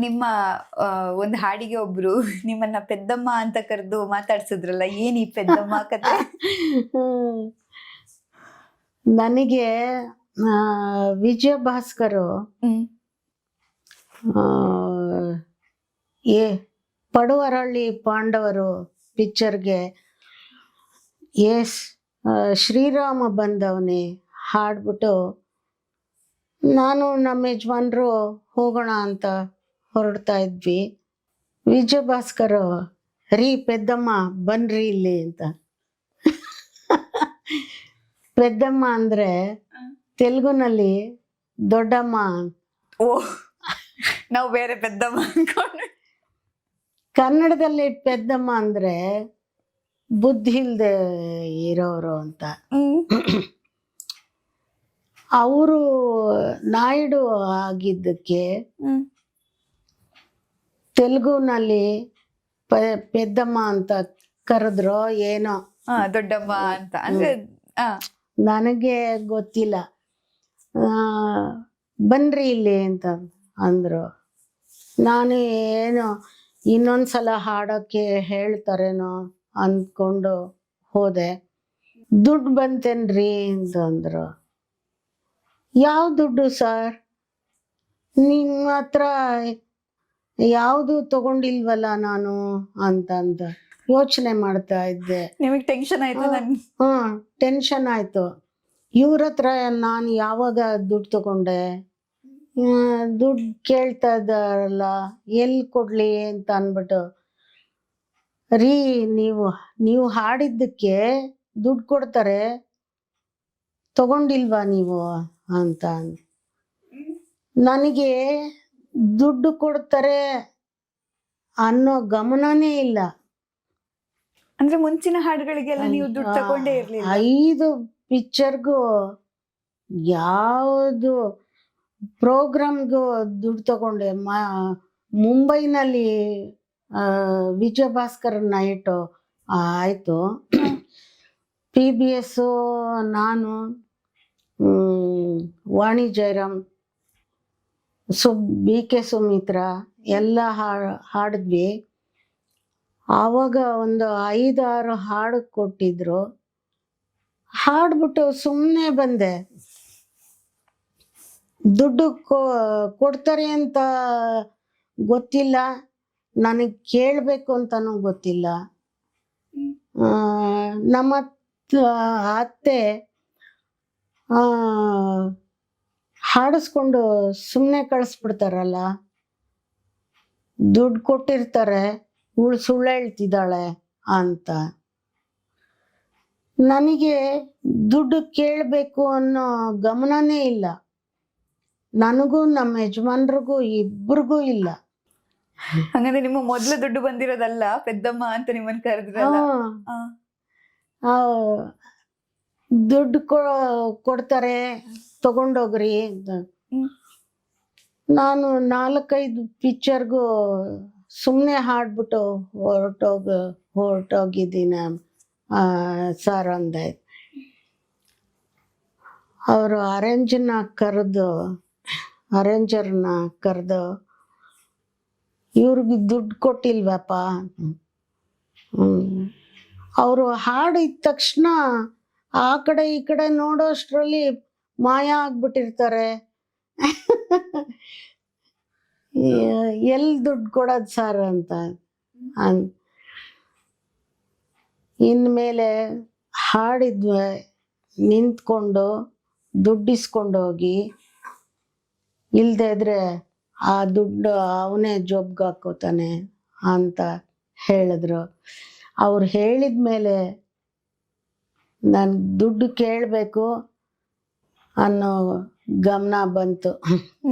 ನಿಮ್ಮ ಒಂದು ಹಾಡಿಗೆ ಒಬ್ರು ನಿಮ್ಮನ್ನ ಪೆದ್ದಮ್ಮ ಅಂತ ಕರೆದು ಮಾತಾಡ್ಸಿದ್ರಲ್ಲ, ಏನ್ ಈ ಪೆದ್ದಮ್ಮ ಕತೆ? ನನಗೆ ವಿಜಯ ಭಾಸ್ಕರ್ ಹ್ಮ್. ಏ ಪಡುವರಳ್ಳಿ ಪಾಂಡವರು ಪಿಕ್ಚರ್ಗೆ ಎಸ್ ಶ್ರೀರಾಮ ಬಂದವನೇ ಹಾಡ್ಬಿಟ್ಟು ನಾನು ನಮ್ಮ ಯಜಮಾನ್ರು ಹೋಗೋಣ ಅಂತ ಹೊರಡ್ತಾ ಇದ್ವಿ. ವಿಜಯ ಭಾಸ್ಕರ್ ರೀ ಪೆದ್ದಮ್ಮ ಬನ್ರಿ ಇಲ್ಲಿ ಅಂತ. ಪೆದ್ದಮ್ಮ ಅಂದ್ರೆ ತೆಲುಗುನಲ್ಲಿ ದೊಡ್ಡಮ್ಮ. ಓ, ನಾವು ಬೇರೆ ಪೆದ್ದಮ್ಮ ಅನ್ಕೊಂಡ್ವಿ. ಕನ್ನಡದಲ್ಲಿ ಪೆದ್ದಮ್ಮ ಅಂದ್ರೆ ಬುದ್ಧಿ ಇಲ್ದೆ ಇರೋರು ಅಂತ. ಅವರು ನಾಯ್ಡು ಆಗಿದ್ದಕ್ಕೆ ತೆಲುಗುನಲ್ಲಿ ಪೆದ್ದಮ್ಮ ಅಂತ ಕರೆದ್ರು ಏನೋ. ದೊಡ್ಡಮ್ಮ ಅಂತ ಅಂದ್ರೆ ನನಗೆ ಗೊತ್ತಿಲ್ಲ. ಬನ್ರಿ ಇಲ್ಲಿ ಅಂತ ಅಂದ್ರು. ನಾನು ಏನೋ ಇನ್ನೊಂದ್ಸಲ ಹಾಡೋಕ್ಕೆ ಹೇಳ್ತಾರೇನೋ ಅಂದ್ಕೊಂಡು ಹೋದೆ. ದುಡ್ಡು ಬಂತೇನ್ರಿ ಅಂತಂದ್ರು. ಯಾವ ದುಡ್ಡು ಸರ್? ನಿಮ್ಮ ಹತ್ರ ಯಾವುದು ತಗೊಂಡಿಲ್ವಲ್ಲ ನಾನು ಅಂತಂದ ಯೋಚನೆ ಮಾಡ್ತಾ ಇದ್ದೆ. ನಿಮಗೆ ಟೆನ್ಷನ್ ಆಯ್ತು? ಟೆನ್ಷನ್ ಆಯ್ತು. ಇವ್ರ ಹತ್ರ ನಾನು ಯಾವಾಗ ದುಡ್ಡು ತಗೊಂಡೆ? ದುಡ್ಡು ಕೇಳ್ತಾ ಇದ್ದಾರಲ್ಲ, ಎಲ್ಲಿ ಕೊಡ್ಲಿ ಅಂತ ಅಂದ್ಬಿಟ್ಟು, ರೀ ನೀವು ಹಾಡಿದ್ದಕ್ಕೆ ದುಡ್ಡು ಕೊಡ್ತಾರೆ, ತಗೊಂಡಿಲ್ವಾ ನೀವು ಅಂತ. ನನಗೆ ದುಡ್ಡು ಕೊಡ್ತಾರೆ ಅನ್ನೋ ಗಮನನೇ ಇಲ್ಲ. ಅಂದ್ರೆ ಮುಂಚಿನ ಹಾಡುಗಳಿಗೆಲ್ಲ ನೀವು ದುಡ್ಡು ತಗೊಂಡೇ ಇರ್ಲಿಲ್ಲ? 5 ಪಿಕ್ಚರ್ಗೂ ಯಾವುದು ಪ್ರೋಗ್ರಾಮ್ಗೂ ದುಡ್ಡು ತಗೊಂಡೆ. ಮುಂಬೈನಲ್ಲಿ ವಿಜಯ ಭಾಸ್ಕರ್ ನೈಟು ಆಯಿತು. PBS ನಾನು ವಾಣಿ ಜಯರಾಮ್ BK ಸುಮಿತ್ರಾ ಎಲ್ಲ ಹಾಡಿದ್ವಿ. ಆವಾಗ ಒಂದು 5-6 ಹಾಡು ಕೊಟ್ಟಿದ್ರು. ಹಾಡ್ಬಿಟ್ಟು ಸುಮ್ಮನೆ ಬಂದೆ. ದುಡ್ಡು ಕೊಡ್ತಾರೆ ಅಂತ ಗೊತ್ತಿಲ್ಲ, ನನಗೆ ಕೇಳಬೇಕು ಅಂತನೂ ಗೊತ್ತಿಲ್ಲ. ನಮ್ಮ ಅತ್ತೆ ಹಾಡಿಸ್ಕೊಂಡು ಸುಮ್ಮನೆ ಕಳಿಸ್ಬಿಡ್ತಾರಲ್ಲ, ದುಡ್ಡು ಕೊಟ್ಟಿರ್ತಾರೆ, ಸುಳ್ಳು ಹೇಳ್ತಿದ್ದಾಳೆ ಅಂತ. ನನಗೆ ದುಡ್ಡು ಕೇಳಬೇಕು ಅನ್ನೋ ಗಮನನೇ ಇಲ್ಲ. ನನಗೂ ನಮ್ಮ ಯಜಮಾನ್ರಿಗೂ ಇಬ್ಬರಿಗೂ ಇಲ್ಲ. ಹಂಗಂದ್ರೆ ನಿಮ್ಮ ಮೊದ್ಲು ದುಡ್ಡು ಬಂದಿರೋದಲ್ಲ ಪೆದ್ದಮ್ಮ ಅಂತ ನಿಮ್ಮನ್ನ ಕರೆದ್ರಲ್ಲ? ದುಡ್ಡು ಕೊಡ್ತಾರೆ ತಗೊಂಡೋಗ್ರಿ ಅಂತ. ನಾನು 4-5 ಪಿಕ್ಚರ್ಗೂ ಸುಮ್ಮನೆ ಹಾಡ್ಬಿಟ್ಟು ಹೊರಟೋಗಿದ್ದೀನ ಸರ್ ಅಂದೆ. ಅವರು ಅರೇಂಜರ್ನ ಕರೆದು ಇವ್ರಿಗೆ ದುಡ್ಡು ಕೊಟ್ಟಿಲ್ವಪ್ಪ. ಅವರು ಹಾಡಿದ ತಕ್ಷಣ ಆ ಕಡೆ ಈ ಕಡೆ ನೋಡೋಷ್ಟ್ರಲ್ಲಿ ಮಾಯ ಆಗ್ಬಿಟ್ಟಿರ್ತಾರೆ. ಎಲ್ಲಿ ದುಡ್ಡು ಕೊಡೋದು ಸರ್ ಅಂತ. ಇನ್ಮೇಲೆ ಹಾಡಿದ್ವಿ ನಿಂತ್ಕೊಂಡು ದುಡ್ಡಿಸ್ಕೊಂಡೋಗಿ, ಇಲ್ದೇ ಇದ್ರೆ ಆ ದುಡ್ಡು ಅವನೇ ಜೋಬ್ಗೆ ಹಾಕೋತಾನೆ ಅಂತ ಹೇಳಿದ್ರು. ಅವ್ರು ಹೇಳಿದ್ಮೇಲೆ ನನ್ಗೆ ದುಡ್ಡು ಕೇಳಬೇಕು ಅನ್ನೋ ಗಮನ ಬಂತು.